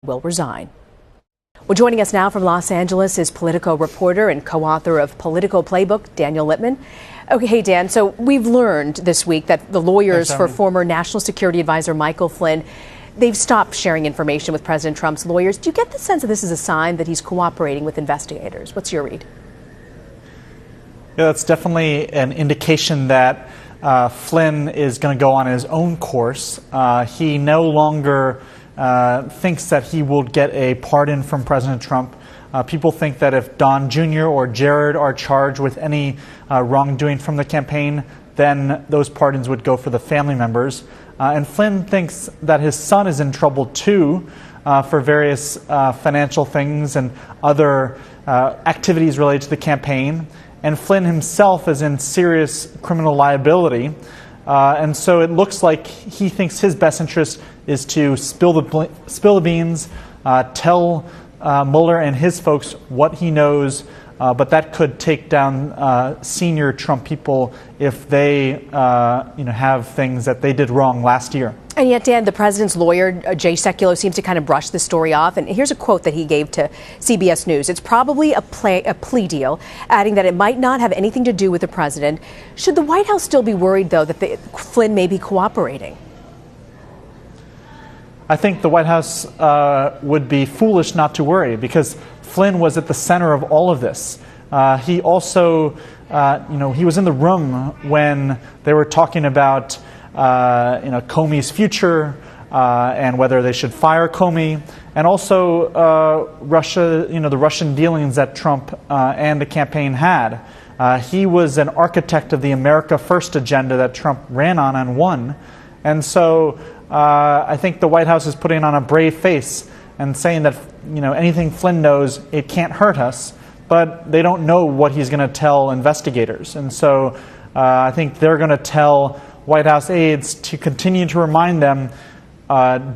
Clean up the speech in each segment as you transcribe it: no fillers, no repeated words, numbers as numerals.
will resign. Well, joining us now from Los Angeles is Politico reporter and co-author of Politico Playbook, Daniel Lippman. Okay, hey Dan, so we've learned this week that the lawyers for former National Security Advisor Micahel Flynn, they've stopped sharing information with President Trump's lawyers. Do you get the sense that this is a sign that he's cooperating with investigators? What's your read? Yeah, that's definitely an indication that Flynn is going to go on his own course. He no longer thinks that he will get a pardon from President Trump. People think that if Don Jr. or Jared are charged with any wrongdoing from the campaign, then those pardons would go for the family members. And Flynn thinks that his son is in trouble too for various financial things and other activities related to the campaign. And Flynn himself is in serious criminal liability. And so it looks like he thinks his best interest is to spill the beans, tell Mueller and his folks what he knows, but that could take down senior Trump people if they have things that they did wrong last year. And yet, Dan, the president's lawyer, Jay Sekulow, seems to kind of brush this story off. And here's a quote that he gave to CBS News. It's probably a plea deal, adding that it might not have anything to do with the president. Should the White House still be worried, though, that Flynn may be cooperating? I think the White House would be foolish not to worry, because Flynn was at the center of all of this. He also, he was in the room when they were talking about Comey's future and whether they should fire Comey, and also Russia, the Russian dealings that Trump and the campaign had. He was an architect of the America First agenda that Trump ran on and won. And so I think the White House is putting on a brave face and saying that anything Flynn knows, it can't hurt us, but they don't know what he's going to tell investigators. And so I think they're going to tell White House aides to continue to remind them,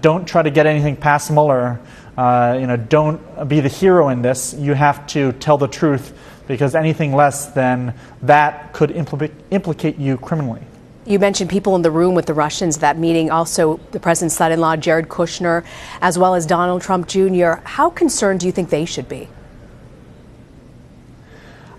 don't try to get anything past Mueller. Don't be the hero in this. You have to tell the truth, because anything less than that could implicate you criminally. You mentioned people in the room with the Russians, that meeting, also the president's son-in-law, Jared Kushner, as well as Donald Trump Jr. How concerned do you think they should be?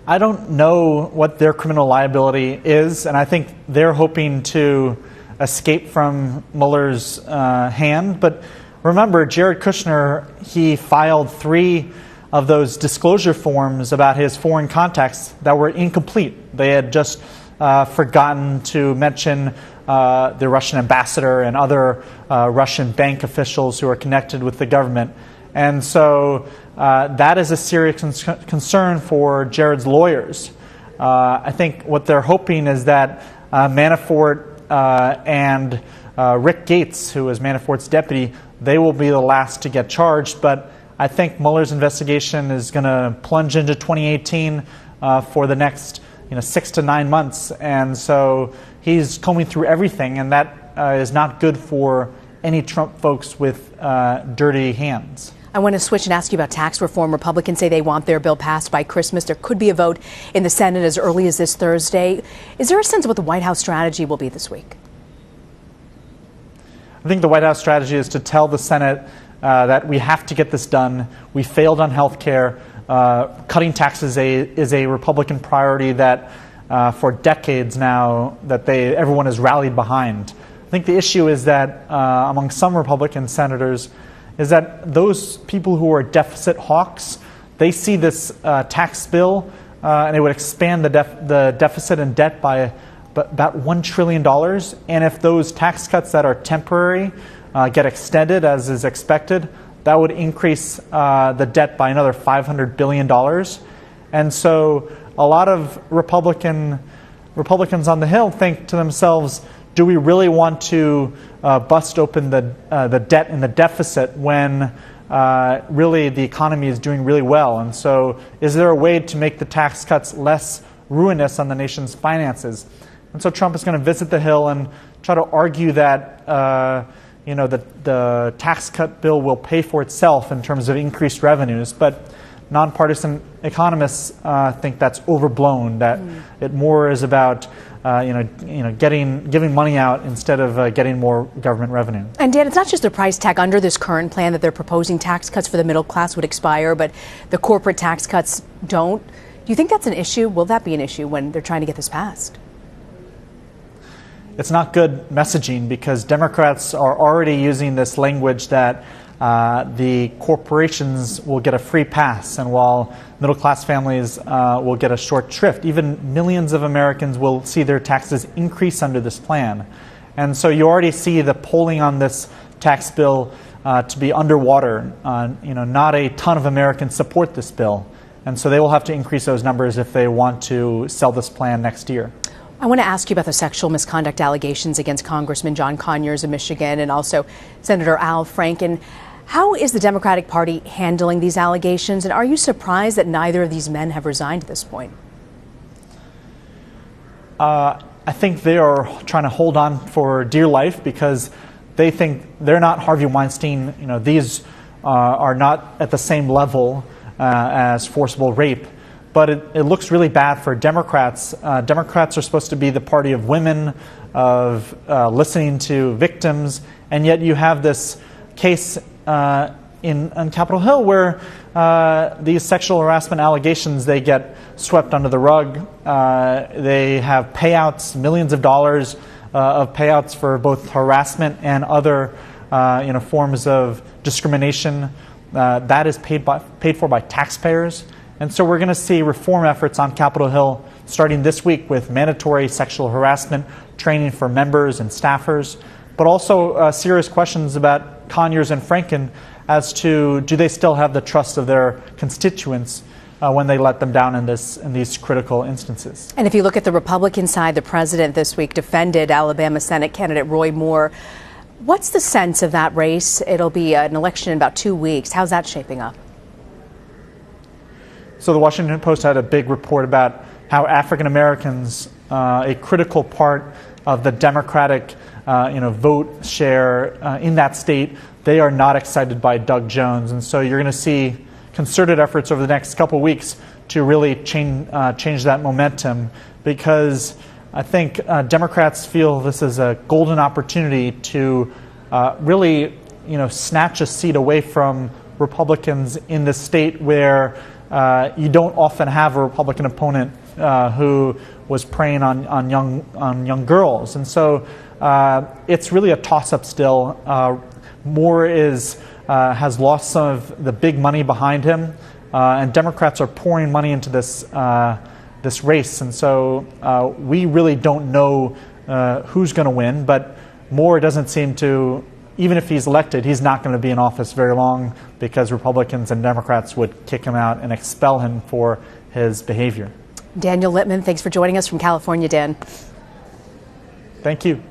I don't know what their criminal liability is, and I think they're hoping to escape from Mueller's hand. But remember, Jared Kushner, he filed 3 of those disclosure forms about his foreign contacts that were incomplete. They had just forgotten to mention the Russian ambassador and other Russian bank officials who are connected with the government. And so that is a serious concern for Jared's lawyers. I think what they're hoping is that Manafort and Rick Gates, who is Manafort's deputy, they will be the last to get charged. But I think Mueller's investigation is going to plunge into 2018 for the next 6 to 9 months. And so he's combing through everything, and that is not good for any Trump folks with dirty hands. I want to switch and ask you about tax reform. Republicans say they want their bill passed by Christmas. There could be a vote in the Senate as early as this Thursday. Is there a sense of what the White House strategy will be this week? I think the White House strategy is to tell the Senate that we have to get this done. We failed on health care. Cutting taxes is a Republican priority that for decades now that everyone has rallied behind. I think the issue is that among some Republican senators is that those people who are deficit hawks, they see this tax bill and it would expand the deficit and debt by about $1 trillion. And if those tax cuts that are temporary get extended as is expected, that would increase the debt by another $500 billion. And so a lot of Republicans on the Hill think to themselves, do we really want to bust open the debt and the deficit when really the economy is doing really well? And so is there a way to make the tax cuts less ruinous on the nation's finances? And so Trump is going to visit the Hill and try to argue that the tax cut bill will pay for itself in terms of increased revenues. But nonpartisan economists think that's overblown, that it more is about giving money out instead of getting more government revenue. And Dan, it's not just the price tag under this current plan that they're proposing. Tax cuts for the middle class would expire, but the corporate tax cuts don't. Do you think that's an issue? Will that be an issue when they're trying to get this passed? It's not good messaging because Democrats are already using this language that the corporations will get a free pass, and while middle-class families will get a short shrift, even millions of Americans will see their taxes increase under this plan. And so you already see the polling on this tax bill to be underwater. Not a ton of Americans support this bill, and so they will have to increase those numbers if they want to sell this plan next year. I want to ask you about the sexual misconduct allegations against Congressman John Conyers of Michigan and also Senator Al Franken. How is the Democratic Party handling these allegations, and are you surprised that neither of these men have resigned at this point? I think they are trying to hold on for dear life because they think they're not Harvey Weinstein. These are not at the same level as forcible rape. But it looks really bad for Democrats. Democrats are supposed to be the party of women, of listening to victims, and yet you have this case in Capitol Hill where these sexual harassment allegations, they get swept under the rug. They have payouts, millions of dollars of payouts for both harassment and other forms of discrimination. That is paid for by taxpayers. And so we're going to see reform efforts on Capitol Hill starting this week with mandatory sexual harassment training for members and staffers, but also serious questions about Conyers and Franken as to do they still have the trust of their constituents when they let them down in these critical instances. And if you look at the Republican side, the president this week defended Alabama Senate candidate Roy Moore. What's the sense of that race? It'll be an election in about 2 weeks. How's that shaping up? So the Washington Post had a big report about how African Americans, a critical part of the Democratic vote share in that state, they are not excited by Doug Jones. And so you're going to see concerted efforts over the next couple of weeks to really change that momentum, because I think Democrats feel this is a golden opportunity to really snatch a seat away from Republicans in the state where you don't often have a Republican opponent who was preying on young girls, and so it's really a toss-up still. Moore has lost some of the big money behind him, and Democrats are pouring money into this race, and so we really don't know who's going to win. But Moore doesn't seem to. Even if he's elected, he's not going to be in office very long because Republicans and Democrats would kick him out and expel him for his behavior. Daniel Littman, thanks for joining us from California, Dan. Thank you.